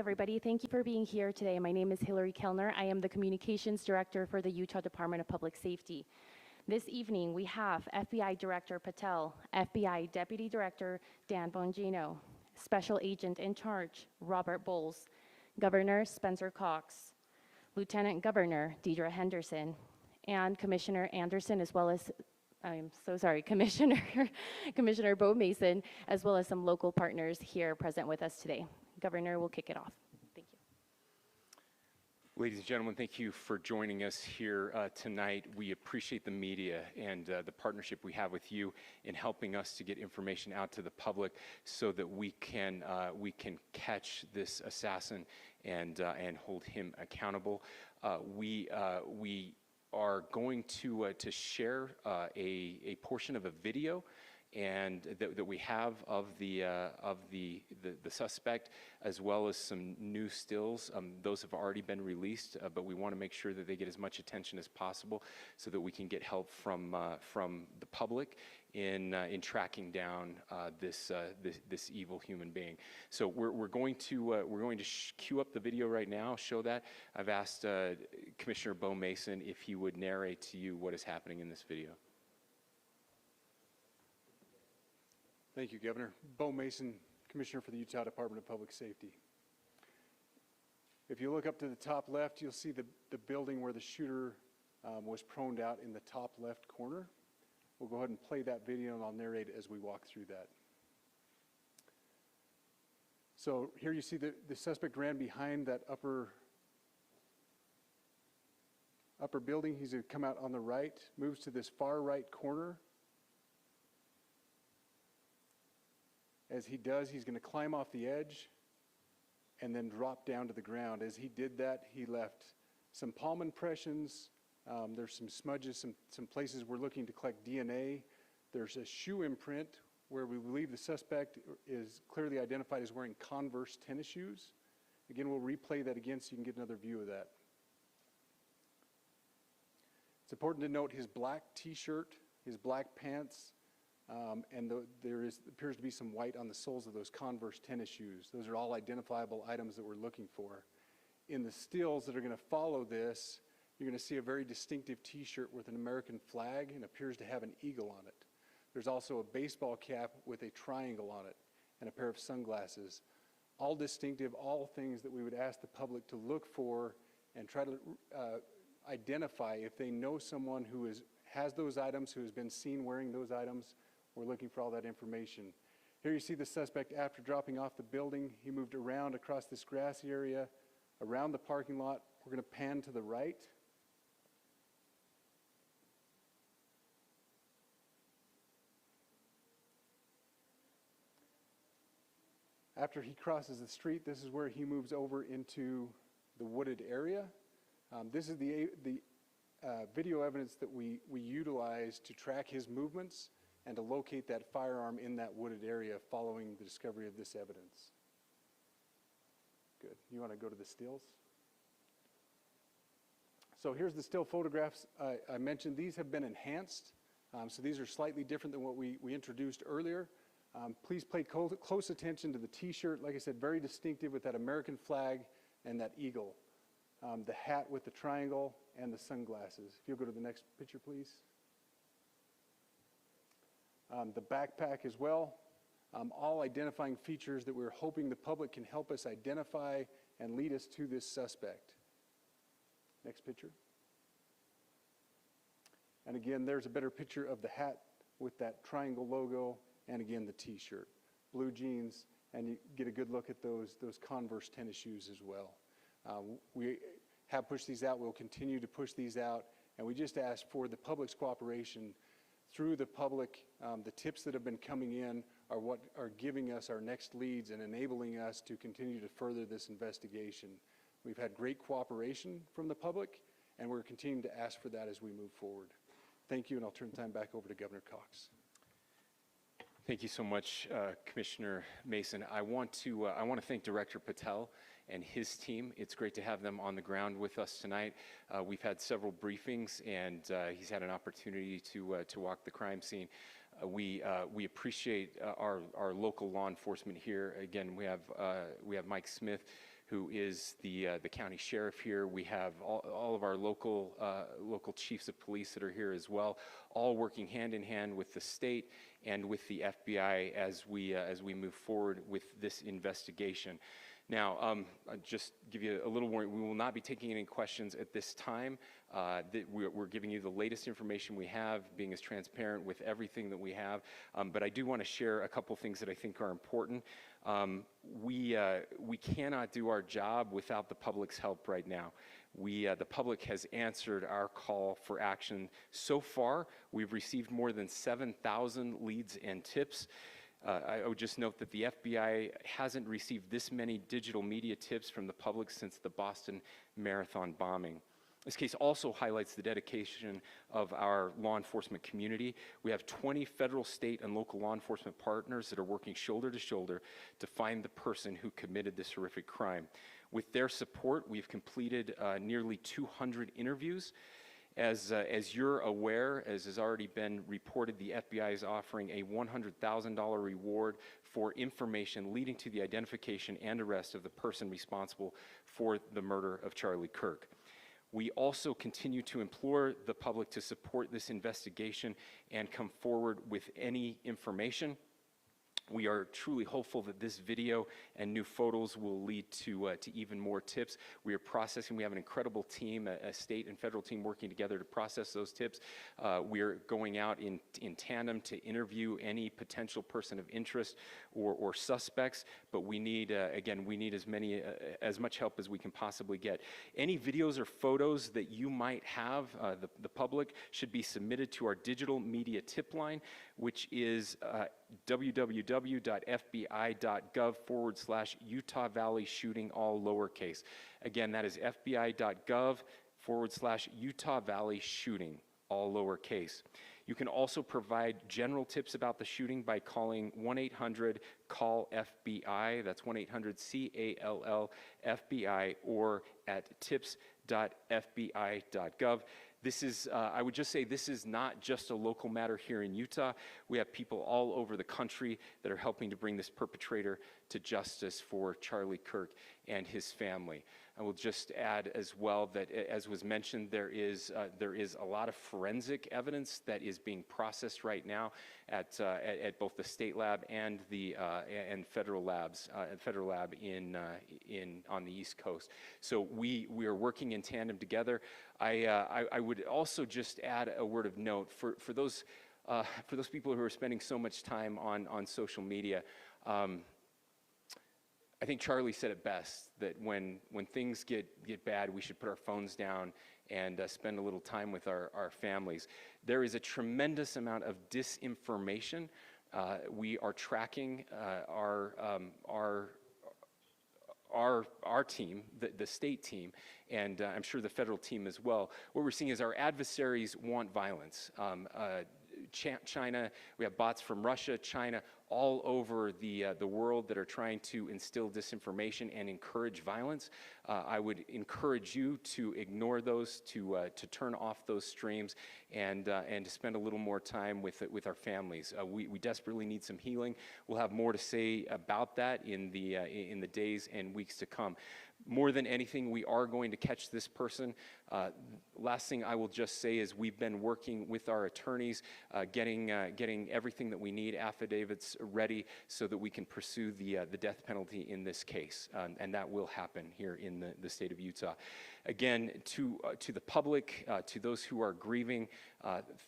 everybody. Thank you for being here today. My name is Hillary Kellner. I am the Communications Director for the Utah Department of Public Safety. This evening, we have FBI Director Patel, FBI Deputy Director Dan Bongino, Special Agent in Charge Robert Bowles, Governor Spencer Cox, Lieutenant Governor Deidre Henderson, and Commissioner Anderson, as well as Commissioner Bo Mason, as well as some local partners here present with us today. Governor will kick it off. Thank you. Ladies and gentlemen, thank you for joining us here tonight. We appreciate the media and the partnership we have with you in helping us to get information out to the public so that we can catch this assassin and hold him accountable. We are going to share a portion of a video and that we have of the suspect, as well as some new stills. Those have already been released, but we want to make sure that they get as much attention as possible so that we can get help from the public in tracking down this evil human being. So we're going to cue up the video right now. Show that. I've asked Commissioner Bo Mason if he would narrate to you what is happening in this video. Thank you, Governor. Bo Mason, Commissioner for the Utah Department of Public Safety. If you look up to the top left, you'll see the building where the shooter was proned out in the top left corner. We'll go ahead and play that video and I'll narrate as we walk through that. So here you see the suspect ran behind that upper building. He's going to come out on the right, moves to this far right corner. As he does, he's going to climb off the edge and then drop down to the ground. As he did that, he left some palm impressions. There's some smudges, some places we're looking to collect DNA. There's a shoe imprint where we believe the suspect is clearly identified as wearing Converse tennis shoes. Again, we'll replay that again so you can get another view of that. It's important to note his black t-shirt, his black pants, and there appears to be some white on the soles of those Converse tennis shoes. Those are all identifiable items that we're looking for. In the stills that are going to follow this, you're going to see a very distinctive t-shirt with an American flag and appears to have an eagle on it. There's also a baseball cap with a triangle on it and a pair of sunglasses. All distinctive, all things that we would ask the public to look for and try to identify if they know someone who has those items, who has been seen wearing those items. We're looking for all that information. Here you see the suspect after dropping off the building. He moved around across this grassy area, around the parking lot. We're going to pan to the right. After he crosses the street, this is where he moves over into the wooded area. This is the video evidence that we utilize to track his movements and to locate that firearm in that wooded area following the discovery of this evidence. Good. You want to go to the stills? So here's the still photographs I mentioned. These have been enhanced, so these are slightly different than what we introduced earlier. Please pay close attention to the t-shirt. Like I said, very distinctive with that American flag and that eagle. The hat with the triangle and the sunglasses. If you'll go to the next picture, please. The backpack as well. All identifying features that we're hoping the public can help us identify and lead us to this suspect. Next picture. And again, there's a better picture of the hat with that triangle logo and again the t-shirt. Blue jeans, and you get a good look at those Converse tennis shoes as well. We have pushed these out. We'll continue to push these out, and we just ask for the public's cooperation through the public. The tips that have been coming in are what are giving us our next leads and enabling us to continue to further this investigation. We've had great cooperation from the public, and we're continuing to ask for that as we move forward. Thank you, and I'll turn the time back over to Governor Cox. Thank you so much, Commissioner Mason. I want to thank Director Patel and his team. It's great to have them on the ground with us tonight. We've had several briefings, and he's had an opportunity to walk the crime scene. We appreciate our local law enforcement here. Again, we have Mike Smith, who is the county sheriff here. We have all of our local chiefs of police that are here as well, all working hand in hand with the state and with the FBI as we move forward with this investigation. Now, I'll just give you a little warning. We will not be taking any questions at this time. We're giving you the latest information we have, being as transparent with everything that we have. But I do want to share a couple things that I think are important. We cannot do our job without the public's help right now. The public has answered our call for action. So far, we've received more than 7,000 leads and tips. I would just note that the FBI hasn't received this many digital media tips from the public since the Boston Marathon bombing. This case also highlights the dedication of our law enforcement community. We have 20 federal, state, and local law enforcement partners that are working shoulder to shoulder to find the person who committed this horrific crime. With their support, we've completed nearly 200 interviews. As you're aware, as has already been reported, the FBI is offering a $100,000 reward for information leading to the identification and arrest of the person responsible for the murder of Charlie Kirk. We also continue to implore the public to support this investigation and come forward with any information. We are truly hopeful that this video and new photos will lead to even more tips. We are processing. We have an incredible team, a state and federal team working together to process those tips. We are going out in tandem to interview any potential person of interest or suspects. But we need, again, we need as much help as we can possibly get. Any videos or photos that you might have, the public, should be submitted to our digital media tip line, which is www.fbi.gov/Utah Valley shooting, all lowercase. Again, that is fbi.gov/Utah Valley shooting, all lowercase. You can also provide general tips about the shooting by calling 1-800-CALL-FBI. That's 1-800-CALL-FBI, or at tips.fbi.gov. This is, I would just say, this is not just a local matter here in Utah. We have people all over the country that are helping to bring this perpetrator to justice for Charlie Kirk and his family. I will just add as well that, as was mentioned, there is a lot of forensic evidence that is being processed right now at both the state lab and the federal labs, federal lab on the East Coast. So we are working in tandem together. I would also just add a word of note for those people who are spending so much time on social media. I think Charlie said it best, that when things get bad, we should put our phones down and spend a little time with our families. There is a tremendous amount of disinformation. We are tracking our team, the state team, and I'm sure the federal team as well. What we're seeing is our adversaries want violence. China, we have bots from Russia, China, all over the world that are trying to instill disinformation and encourage violence. I would encourage you to ignore those, to turn off those streams, and to spend a little more time with our families. We desperately need some healing. We'll have more to say about that in the days and weeks to come. More than anything, we are going to catch this person. Last thing I will just say is we've been working with our attorneys, getting everything that we need, affidavits ready, so that we can pursue the death penalty in this case, and that will happen here in the state of Utah. Again, to the public, to those who are grieving,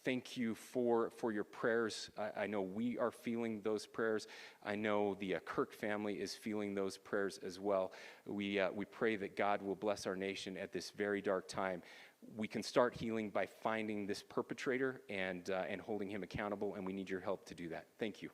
thank you for your prayers. I know we are feeling those prayers. I know the Kirk family is feeling those prayers as well. We pray that God will bless our nation at this very dark time. We can start healing by finding this perpetrator and holding him accountable, and we need your help to do that. Thank you.